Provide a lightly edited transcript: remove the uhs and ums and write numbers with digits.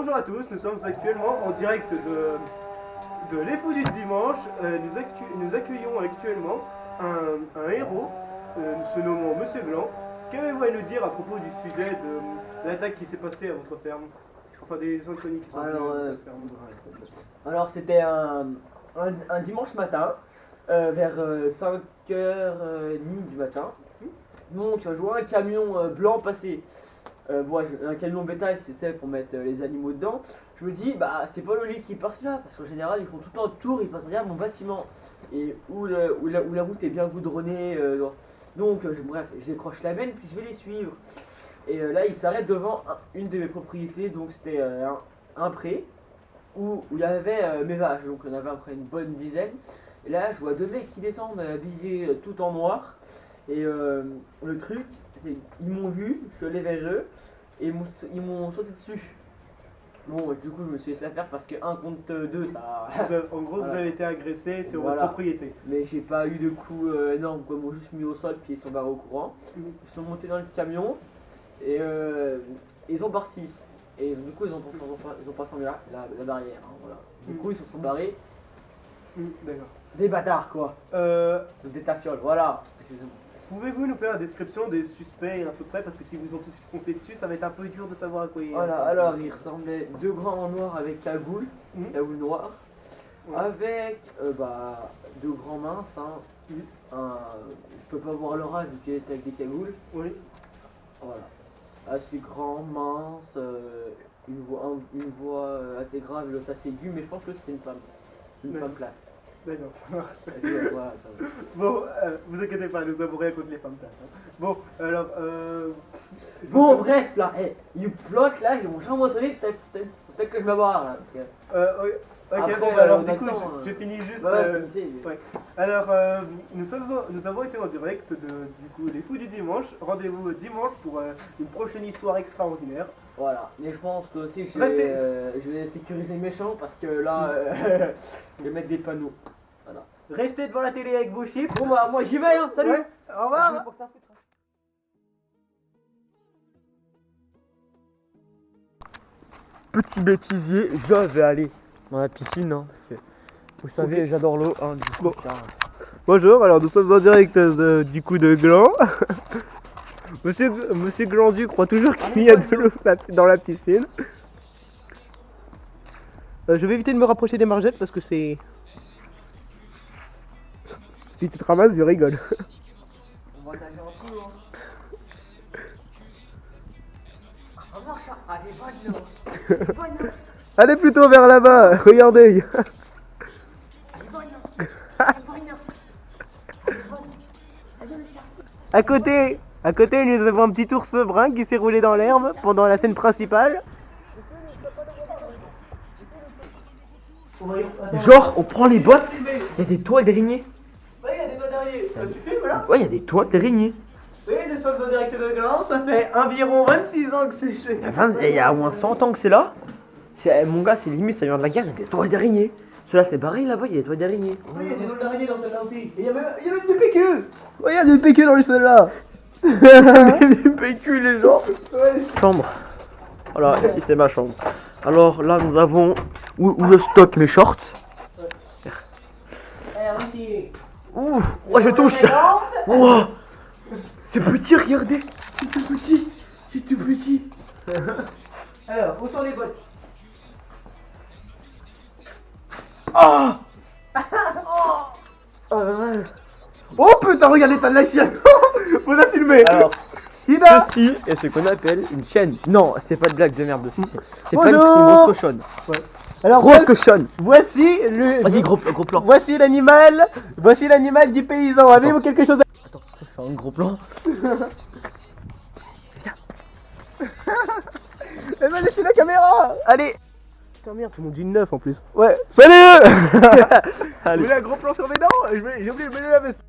Bonjour à tous, nous sommes actuellement en direct de Les Fous du Dimanche. Nous accueillons actuellement un héros, se nommant Monsieur Blanc. Qu'avez-vous à nous dire à propos du sujet de l'attaque qui s'est passée à votre ferme? Enfin, des inconnus qui sont venus à votre ferme. Alors c'était un dimanche matin, vers 5h30 du matin. Donc je vois un camion blanc passer. Un camion bétail, c'est pour mettre les animaux dedans. Je me dis, bah c'est pas logique qu'ils partent là, parce qu'en général ils font tout le temps le tour, ils passent derrière mon bâtiment. Et où la route est bien goudronnée. Bref, je décroche la benne, puis je vais les suivre. Et là ils s'arrêtent devant une de mes propriétés, donc c'était un pré où il y avait mes vaches, donc on avait à peu près une bonne dizaine. Et là je vois deux mecs qui descendent habillés tout en noir. Et le truc, c'est ils m'ont vu, je suis allé vers eux et ils m'ont sauté dessus. Bon, du coup je me suis laissé faire parce que 1 contre 2 ça. En gros, Voilà. vous avez été agressé sur Voilà. votre propriété. Mais j'ai pas eu de coups énormes, quoi. Ils m'ont juste mis au sol puis ils sont barrés au courant. Ils sont montés dans le camion et ils sont partis. Et du coup ils ont pas fermé la barrière, hein, voilà. Du coup ils se sont barrés. D'accord. Des bâtards quoi. Des tafioles, voilà. Excusez-moi. Pouvez-vous nous faire la description des suspects à peu près? Parce que si vous ont tous foncé dessus, ça va être un peu dur de savoir à quoi il Voilà, alors ils ressemblaient deux grands en noir avec cagoule, cagoule noire, Ouais. avec deux grands minces, hein. Je peux pas voir leur âge vu qu'ils étaient avec des cagoules. Oui. Voilà, assez grand, mince, une voix assez grave, l'autre assez aiguë, mais je pense que c'est une femme plate. D'accord, ça marche. Voilà, ça va. Bon, vous inquiétez pas, nous avons rien contre les femmes plates. Hein. Bon, alors, Bon, bref, là, il bloque là, ils m'ont jamais sonné, peut-être que je vais boire là. oui, ok, Après, bon, alors on du coup, attend, je finis juste. Finissez. Ouais. Alors, nous avons été en direct du coup, Les Fous du Dimanche. Rendez-vous dimanche pour une prochaine histoire extraordinaire. Voilà, mais je pense que aussi je Restez. vais sécuriser le méchant parce que là, je vais mettre des panneaux. Voilà. Restez devant la télé avec vos chips. Bon bah moi j'y vais, hein, salut. Ouais, au revoir. Petit bêtisier, je vais aller dans la piscine, hein, parce que vous savez, j'adore l'eau. Hein, du coup, Bon. Bonjour, alors nous sommes en direct du coup de Gland. Monsieur Glandu croit toujours qu'il y a de l'eau dans la piscine. Je vais éviter de me rapprocher des margettes parce que c'est... Si tu te ramasses, je rigole. On va nager un peu, hein. Allez, bonne. Allez plutôt vers là-bas, regardez. À côté, nous avons un petit ours brun qui s'est roulé dans l'herbe pendant la scène principale. Genre, on prend les boîtes, il y a des toiles d'araignées. Ouais, il y a des doigts derrière. Tu filmes là? Ouais, il y a des toiles d'araignées. Oui, nous sommes en direct de Gland, ça fait environ 26 ans que c'est fait. Il y a au moins 100 ans que c'est là. Mon gars, c'est limite, ça vient de la guerre, il y a des toiles d'araignées. Celui-là, c'est pareil là-bas, il y a des toiles d'araignées. Oui, il y a des doigts d'araignée dans celle-là aussi. Et il y a même des PQ. Ouais, il y a des PQ dans celle-là. Des PQ, les gens. Ouais. Chambre. Voilà, ici c'est ma chambre. Alors là, nous avons où je stocke mes shorts. Ouh, ouais, je touche. Ouah, c'est petit, regardez. C'est tout petit. C'est tout petit. Alors, où sont les bottes? Ah. Oh putain, regardez, t'as de la chienne. Faut la filmer. Alors, Ida. ceci est ce qu'on appelle une chaîne. Non, c'est pas de blague de merde dessus. C'est pas Bonjour. une grosse cochonne. Ouais. Alors, Grosse cochonne. voici le. Vas-y, gros plan. Voici l'animal. Voici l'animal du paysan. Avez-vous quelque chose à... Attends, je vais faire un gros plan. Elle va laisser la caméra. Allez. Putain merde, tout le monde dit une 9 en plus. Ouais. Salut. Vous Allez. voulez un gros plan sur mes dents? J'ai oublié de me la veste.